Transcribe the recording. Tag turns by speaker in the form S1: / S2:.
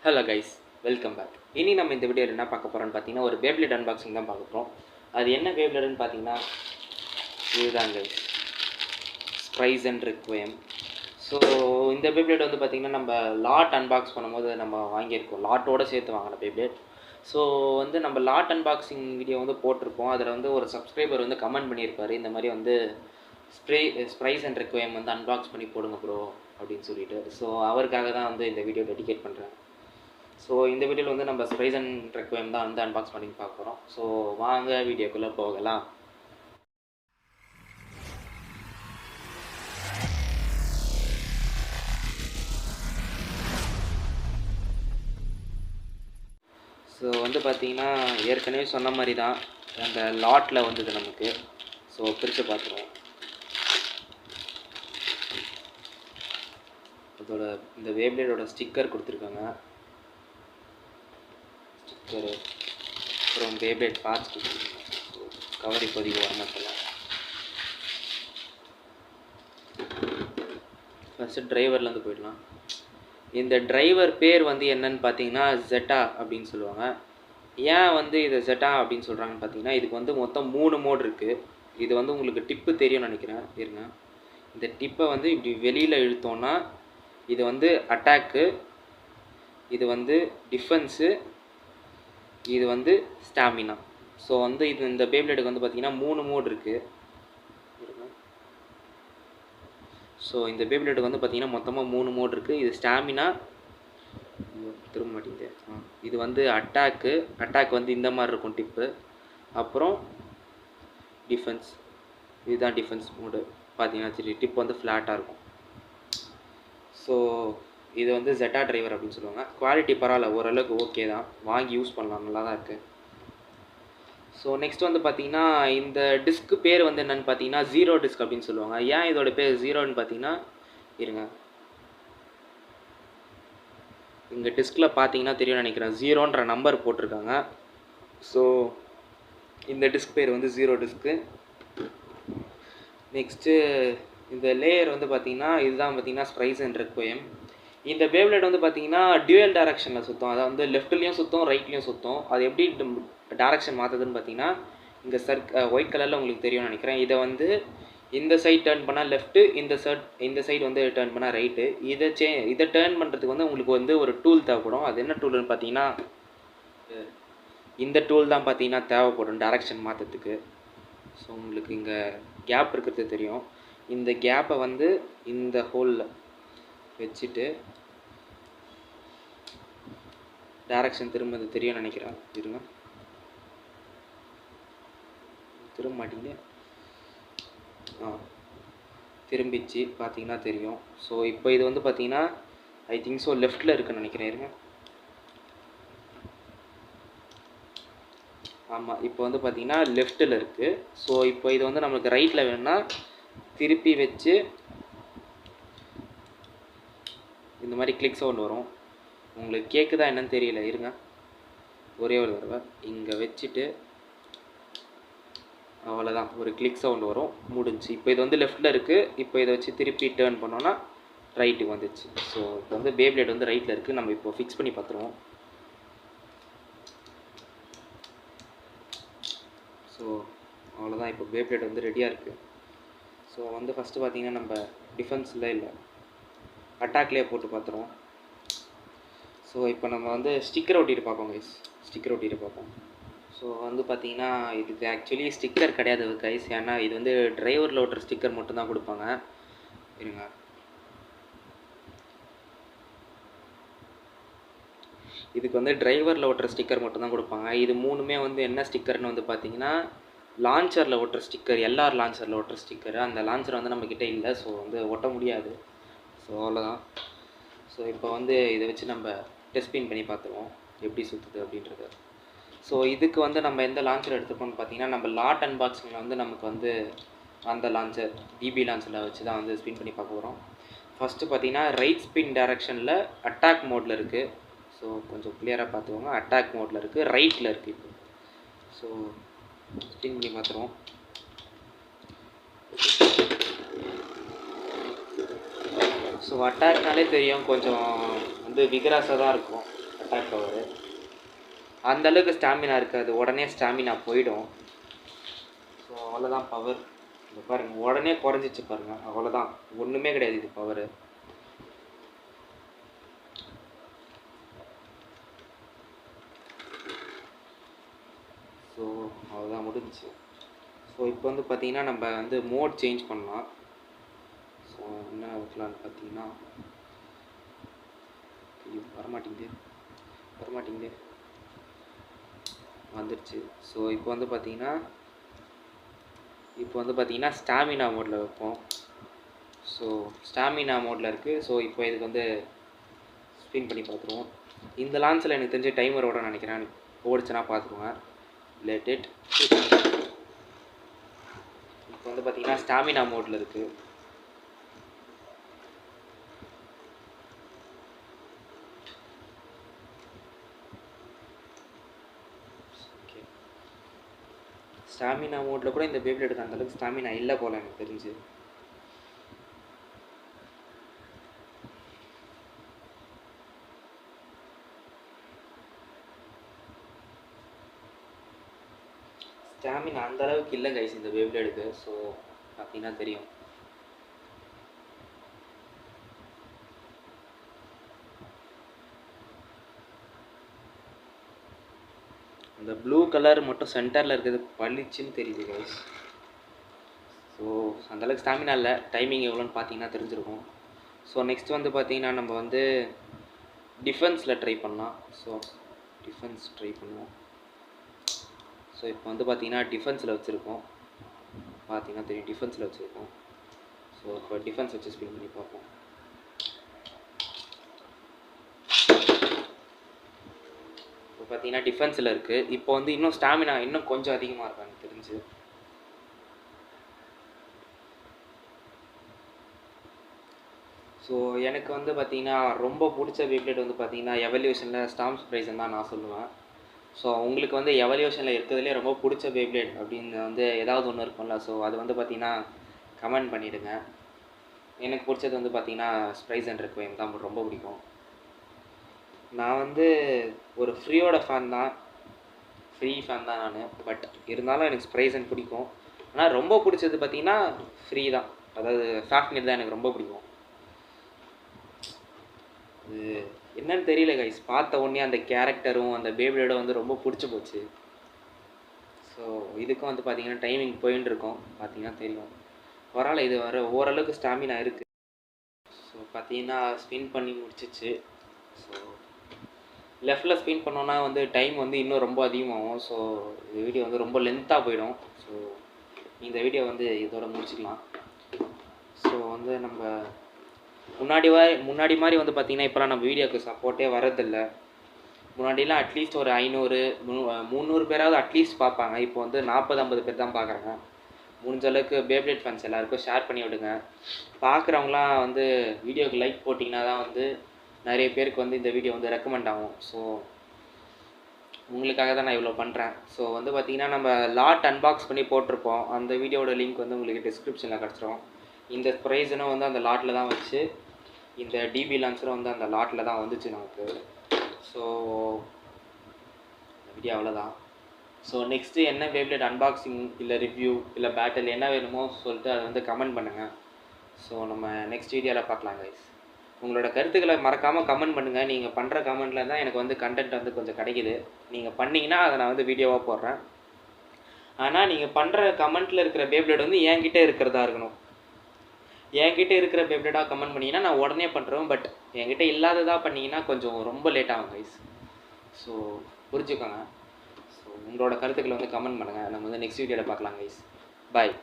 S1: Hello guys, welcome back. இனி நம்ம இந்த வீடியோவில் என்ன பார்க்க போகிறோம்னு பார்த்தீங்கன்னா ஒரு பேப்ளேட் அன்பாக்சிங் தான் பார்க்க போகிறோம். அது என்ன பேப்ளேட்னு பார்த்தீங்கன்னா இதுதான் கைஸ், ஸ்ப்ரைஸ் அண்ட் ரெக்வயம். ஸோ இந்த பேப்ளேட் வந்து பார்த்திங்கன்னா நம்ம லாட் அன்பாக்ஸ் பண்ணும்போது நம்ம வாங்கியிருக்கோம், லாட்டோடு சேர்த்து வாங்கின பேப்ளேட். ஸோ வந்து நம்ம லாட் அன்பாக்சிங் வீடியோ வந்து போட்டிருப்போம். அதில் வந்து ஒரு சப்ஸ்கிரைபர் வந்து கமெண்ட் பண்ணியிருப்பார், இந்த மாதிரி வந்து ஸ்ப்ரைஸ் அண்ட் ரெக்வயம் வந்து அன்பாக்ஸ் பண்ணி போடுங்க ப்ரோ அப்படின்னு சொல்லிட்டு. ஸோ அவருக்காக தான் வந்து இந்த வீடியோ டெடிகேட் பண்ணுறேன். ஸோ இந்த வீடியோவில் வந்து நம்ம ஸ்ப்ரைஸ் அண்ட் ரெக்வயம் தான் வந்து அன்பாக்ஸ் பண்ணி பார்க்க போகிறோம். ஸோ வாங்க வீடியோக்குள்ளே போகலாம். ஸோ வந்து பார்த்திங்கன்னா ஏற்கனவே சொன்ன மாதிரி தான் அந்த லாட்டில் வந்தது நமக்கு. ஸோ பிரித்து பார்த்துருவோம். அதோட இந்த பேப்ளேடோட ஸ்டிக்கர் கொடுத்துருக்காங்க, ஸ்டிக்கரு, அப்புறம் பேப்ளேட் பார்ட்ஸ் கொடுத்துருக்காங்க. கவர் இப்போதைக்கு வரமாட்டலாம். ஃபஸ்ட்டு டிரைவர்லேருந்து போயிடலாம். இந்த டிரைவர் பேர் வந்து என்னன்னு பார்த்தீங்கன்னா ஜெட்டா அப்படின்னு சொல்லுவாங்க. ஏன் வந்து இதை ஜெட்டா அப்படின்னு சொல்கிறாங்கன்னு பார்த்தீங்கன்னா இதுக்கு வந்து மொத்தம் 3 மோட் இருக்குது. இது வந்து உங்களுக்கு டிப்பு தெரியும்னு நினைக்கிறேன். இருங்க, இந்த டிப்பை வந்து இப்படி வெளியில் இழுத்தோன்னா இது வந்து அட்டாக்கு, இது வந்து டிஃபென்ஸு, இது வந்து ஸ்டாமினா. ஸோ வந்து இது இந்த பேப்ளேட்டுக்கு வந்து பார்த்திங்கன்னா 3 மோட் இருக்குது. ஸோ இந்த பேப்ளேட்டுக்கு வந்து பார்த்திங்கன்னா மொத்தமாக 3 மோட் இருக்குது. இது ஸ்டாமினா, திரும்ப மாட்டேங்குது. இது வந்து அட்டாக் வந்து இந்த மாதிரி இருக்கும் டிப்பு. அப்புறம் டிஃபென்ஸ், இதுதான் டிஃபென்ஸ் மோடு. பார்த்தீங்கன்னா சரி, டிப் வந்து ஃப்ளாட்டாக இருக்கும். ஸோ இது வந்து ஜெட்டா டிரைவர் அப்படின்னு சொல்லுவாங்க. குவாலிட்டி பரவாயில்ல, ஓரளவுக்கு ஓகே தான், வாங்கி யூஸ் பண்ணலாம், நல்லா தான் இருக்குது. ஸோ நெக்ஸ்ட் வந்து பார்த்திங்கன்னா இந்த டிஸ்க்கு பேர் வந்து என்னென்னு பார்த்தீங்கன்னா ஜீரோ டிஸ்க் அப்படின்னு சொல்லுவாங்க. ஏன் இதோட பேர் ஜீரோன்னு பார்த்தீங்கன்னா, இருங்க, இங்கே டிஸ்கில் பார்த்தீங்கன்னா தெரியும்னு நினைக்கிறேன், ஜீரோன்ற நம்பர் போட்டிருக்காங்க. ஸோ இந்த டிஸ்க் பேர் வந்து ஜீரோ டிஸ்க்கு. நெக்ஸ்ட்டு இந்த லேயர் வந்து பார்த்திங்கன்னா இதுதான் பார்த்திங்கன்னா ஸ்ப்ரைஸ் அண்ட் ரெக்வயம். இந்த பேப்ளேட் வந்து பார்த்திங்கன்னா டியூயல் டைரக்ஷனில் சுற்றும், அதாவது வந்து லெஃப்ட்லேயும் சுற்றும் ரைட்லேயும் சுற்றும். அது எப்படி டைரக்ஷன் மாற்றுதுன்னு பார்த்தீங்கன்னா இங்கே ஒயிட் கலரில் உங்களுக்கு தெரியும்னு நினைக்கிறேன். இதை வந்து இந்த சைட் டேர்ன் பண்ணால் லெஃப்ட்டு, இந்த சைடு வந்து டேர்ன் பண்ணால் ரைட்டு. இதை டேர்ன் பண்ணுறதுக்கு வந்து உங்களுக்கு வந்து ஒரு டூல் தேவைப்படும். அது என்ன டூல்னு பார்த்தீங்கன்னா இந்த டூல் தான் பார்த்தீங்கன்னா தேவைப்படும் டைரக்ஷன் மாற்றுறதுக்கு. ஸோ உங்களுக்கு இங்கே கேப் இருக்கிறது தெரியும். இந்த கேப்பை வந்து இந்த ஹோலில் வச்சுட்டு டைரக்ஷன் திரும்ப தெரியும்னு நினைக்கிறேன். இருங்க, திரும்ப மாட்டேங்குது. திரும்பிச்சு பார்த்தீங்கன்னா தெரியும். ஸோ இப்போ இது வந்து பார்த்தீங்கன்னா ஐ திங்க் ஸோ லெஃப்ட்டில் இருக்குன்னு நினைக்கிறேன். இருங்க, ஆமாம், இப்போ வந்து பார்த்தீங்கன்னா லெஃப்ட்டில் இருக்குது. ஸோ இப்போ இது வந்து நம்மளுக்கு ரைட்டில் வேணும்னா திருப்பி வச்சு இந்த மாதிரி கிளிக் சவுண்ட் வரும். உங்களுக்கு கேட்குதா என்னன்னு தெரியல. இருங்க, ஒரே ஒரு தடவை இங்கே வச்சுட்டு அவ்வளோதான், ஒரு கிளிக் சவுண்ட் வரும், முடிஞ்சு. இப்போ இது வந்து லெஃப்ட்டில் இருக்குது. இப்போ இதை வச்சு திருப்பி டேர்ன் பண்ணோன்னா ரைட்டுக்கு வந்துச்சு. ஸோ இப்போ வந்து பேப்ளேட் வந்து ரைட்டில் இருக்குது. நம்ம இப்போ ஃபிக்ஸ் பண்ணி பார்த்துருவோம். ஸோ அவ்வளோதான், இப்போ பேப்ளேட் வந்து ரெடியாக இருக்குது. ஸோ வந்து ஃபஸ்ட்டு பார்த்திங்கன்னா நம்ம டிஃபென்ஸில் இல்லை அட்டாக்லேயே போட்டு பார்த்துருவோம். ஸோ இப்போ நம்ம வந்து ஸ்டிக்கர் ஒட்டிட்டு பார்ப்போம் கைஸ், ஸ்டிக்கர் ஒட்டிட்டு பார்ப்போம். ஸோ வந்து பார்த்திங்கன்னா இதுக்கு ஆக்சுவலி ஸ்டிக்கர் கிடையாது கைஸ், ஏன்னா இது வந்து டிரைவரில் ஓட்டுற ஸ்டிக்கர் மட்டும்தான் கொடுப்பாங்க. இருங்க, இதுக்கு வந்து டிரைவரில் ஓட்டுற ஸ்டிக்கர் மட்டும்தான் கொடுப்பாங்க. இது மூணுமே வந்து என்ன ஸ்டிக்கர்னு வந்து பார்த்திங்கன்னா லான்ச்சரில் ஓட்டுற ஸ்டிக்கர், எல்ஆர் லான்ச்சரில் ஓட்டுற ஸ்டிக்கர். அந்த லான்ச்சர் வந்து நம்மக்கிட்ட இல்லை, ஸோ வந்து ஒட்ட முடியாது. ஸோ அவ்வளோதான். ஸோ இப்போ வந்து இதை வச்சு நம்ம டெஸ்ட் பண்ணி பார்த்துருவோம் எப்படி சுற்றுது அப்படின்றது. ஸோ இதுக்கு வந்து நம்ம எந்த லான்ச்சர் எடுத்துப்போம்னு பார்த்தீங்கன்னா நம்ம லாட் அன்பாக்சிங்கில் வந்து நமக்கு வந்து அந்த லான்ச்சர் டிபி லான்ச்சரில் வச்சு தான் வந்து ஸ்பின் பண்ணி பார்க்க போகிறோம். ஃபஸ்ட்டு பார்த்தீங்கன்னா ரைட் ஸ்பின் டைரக்ஷனில் அட்டாக் மோடில் இருக்குது. ஸோ கொஞ்சம் கிளியராக பார்த்துக்கோங்க, அட்டாக் மோடில் இருக்குது, ரைட்டில் இருக்குது இப்போ. ஸோ ஸ்பின் பண்ணி பார்த்துருவோம். ஸோ அட்டாக்னாலே தெரியும், கொஞ்சம் வந்து விகராஸாக தான் இருக்கும். Attack power. அந்தளவுக்கு ஸ்டாமினா இருக்காது, உடனே ஸ்டாமினா போயிடும். ஸோ அவ்வளோதான் பவர். இது பாருங்கள் உடனே குறைஞ்சிச்சு பாருங்கள், அவ்வளோதான், ஒன்றுமே கிடையாது இது பவர். ஸோ அவ்வளோதான் முடிஞ்சிச்சு. ஸோ இப்போ வந்து பார்த்திங்கன்னா நம்ம வந்து மோட் சேஞ்ச் பண்ணலாம். ஸோ என்ன வைக்கலான்னு பார்த்தீங்கன்னா, வரமாட்டேங்குது வந்துடுச்சு. ஸோ இப்போ வந்து பார்த்தீங்கன்னா ஸ்டாமினா மோடில் வைப்போம். ஸோ ஸ்டாமினா மோடில் இருக்குது. ஸோ இப்போ இதுக்கு வந்து ஸ்பின் பண்ணி பார்த்துருவோம். இந்த லான்ச்சில் எனக்கு தெரிஞ்ச டைமரோட நினைக்கிறேன், ஓடிச்சுன்னா பார்த்துருவேன். Let it. இப்போ வந்து பார்த்தீங்கன்னா ஸ்டாமினா மோடில் இருக்குது. ஸ்டாமினா மோடில் கூட இந்த பேப்ளேடுக்கு அந்தளவுக்கு ஸ்டாமினா இல்லை போல் எனக்கு தெரிஞ்சு. ஸ்டாமினா அந்தளவுக்கு இல்லை கைஸ் இந்த பேப்ளேடுக்கு. ஸோ பார்த்தீங்கன்னா தெரியும். இந்த ப்ளூ கலர் மட்டும் சென்டரில் இருக்கிறது பளிச்சுன்னு தெரியுது கைஸ். ஸோ அந்தளவுக்கு ஸ்டாமினா இல்லை. டைமிங் எவ்வளோன்னு பார்த்தீங்கன்னா தெரிஞ்சிருக்கும். ஸோ நெக்ஸ்ட் வந்து பார்த்தீங்கன்னா நம்ம வந்து டிஃபென்ஸில் ட்ரை பண்ணலாம். ஸோ டிஃபென்ஸ் ட்ரை பண்ணுவோம். ஸோ இப்போ வந்து பார்த்தீங்கன்னா டிஃபென்ஸில் வச்சுருக்கோம், பார்த்தீங்கன்னா தெரியும் டிஃபென்ஸில் வச்சுருக்கோம். ஸோ இப்போ டிஃபென்ஸ் வச்சு ஸ்பின் பண்ணி பார்ப்போம். இப்போ பார்த்தீங்கன்னா டிஃபென்ஸில் இருக்குது. இப்போ வந்து இன்னும் ஸ்டாமினா இன்னும் கொஞ்சம் அதிகமாக இருக்கும் எனக்கு தெரிஞ்சு. ஸோ எனக்கு வந்து பார்த்தீங்கன்னா ரொம்ப பிடிச்ச பேப்ளேட் வந்து பார்த்தீங்கன்னா எவல்யூஷனில் ஸ்டாம்ஸ் ப்ரைஸ்ன்னு தான் நான் சொல்லுவேன். ஸோ உங்களுக்கு வந்து எவல்யூஷனில் இருக்கிறதுலே ரொம்ப பிடிச்ச பேப்ளேட் அப்படின்னு வந்து ஏதாவது ஒன்று இருக்கும்ல, ஸோ அது வந்து பார்த்தீங்கன்னா கமெண்ட் பண்ணிவிடுங்க. எனக்கு பிடிச்சது வந்து பார்த்தீங்கன்னா ஸ்ப்ரைஸ் அண்ட் ரெக்வைம் தான் ரொம்ப பிடிக்கும். நான் வந்து ஒரு ஃப்ரீயோட ஃபேன் தான் நான். பட் இருந்தாலும் எனக்கு ஸ்ப்ரைஸ் அண்ட் பிடிக்கும். ஆனால் ரொம்ப பிடிச்சது பார்த்தீங்கன்னா ஃப்ரீ தான், அதாவது ஃபேஃப்னிர் தான் எனக்கு ரொம்ப பிடிக்கும். அது என்னன்னு தெரியல கைஸ், பார்த்த உடனே அந்த கேரக்டரும் அந்த பேபியோட வந்து ரொம்ப பிடிச்சி போச்சு. ஸோ இதுக்கும் வந்து பார்த்தீங்கன்னா டைமிங் போயின்னு இருக்கும், பார்த்தீங்கன்னா தெரியும். பரவாயில்ல, இது வர ஓரளவுக்கு ஸ்டாமினா இருக்குது. ஸோ பார்த்தீங்கன்னா ஸ்பின் பண்ணி முடிச்சிச்சு. ஸோ லெஃப்டில் ஸ்பின் பண்ணோன்னா வந்து டைம் வந்து இன்னும் ரொம்ப அதிகமாகும். ஸோ இந்த வீடியோ வந்து ரொம்ப லென்த்தாக போயிடும். ஸோ இந்த வீடியோ வந்து இதோட முடிச்சுக்கலாம். ஸோ வந்து நம்ம முன்னாடி மாதிரி வந்து பார்த்திங்கன்னா இப்போலாம் நம்ம வீடியோக்கு சப்போர்ட்டே வரதில்ல. முன்னாடிலாம் அட்லீஸ்ட் ஒரு 500-300 பேராவது அட்லீஸ்ட் பார்ப்பாங்க. இப்போ வந்து 40-50 பேர் தான் பார்க்குறாங்க. முடிஞ்ச அளவுக்கு பேப்ளேட் ஃபேன்ஸ் எல்லாருக்கும் ஷேர் பண்ணி விடுங்க. பார்க்குறவங்களாம் வந்து வீடியோக்கு லைக் போட்டிங்கன்னா தான் வந்து நிறைய பேருக்கு வந்து இந்த வீடியோ வந்து ரெக்கமெண்ட் ஆகும். ஸோ உங்களுக்காக தான் நான் இவ்வளோ பண்ணுறேன். ஸோ வந்து பார்த்திங்கன்னா நம்ம லாட் அன்பாக்ஸ் பண்ணி போட்டிருப்போம், அந்த வீடியோட லிங்க் வந்து உங்களுக்கு டிஸ்கிரிப்ஷனில் கிடச்சிரும். இந்த ப்ரைஸனும் வந்து அந்த லாட்டில் தான் வச்சு, இந்த டிபி லான்ச்சரும் வந்து அந்த லாட்டில் தான் வந்துச்சு நமக்கு. ஸோ வீடியோ அவ்வளோதான். ஸோ நெக்ஸ்ட்டு என்ன பேப்ளேட் அன்பாக்சிங் இல்லை ரிவ்யூ இல்லை பேட்டில் என்ன வேணுமோ சொல்லிட்டு அதை வந்து கமெண்ட் பண்ணுங்கள். ஸோ நம்ம நெக்ஸ்ட் வீடியோவில் பார்க்கலாம் கைஸ். உங்களோட கருத்துக்களை மறக்காமல் கமெண்ட் பண்ணுங்கள். நீங்கள் பண்ணுற கமெண்ட்டில் தான் எனக்கு வந்து கண்டென்ட் வந்து கொஞ்சம் கிடைக்கிது. நீங்கள் பண்ணிங்கன்னா அதை நான் வந்து வீடியோவாக போடுறேன். ஆனால் நீங்கள் பண்ணுற கமெண்ட்டில் இருக்கிற பேப்ளேட் வந்து என்கிட்ட இருக்கிறதா இருக்கணும். என்கிட்ட இருக்கிற பேப்ளேட்டாக கமெண்ட் பண்ணிங்கன்னா நான் உடனே பண்ணுறேன். பட் என்கிட்ட இல்லாததாக பண்ணிங்கன்னா கொஞ்சம் ரொம்ப லேட் ஆகும் கைஸ். ஸோ புரிஞ்சுக்கோங்க. ஸோ உங்களோட கருத்துக்களை வந்து கமெண்ட் பண்ணுங்கள். நம்ம வந்து நெக்ஸ்ட் வீடியோவில் பார்க்கலாம் கைஸ். பாய்.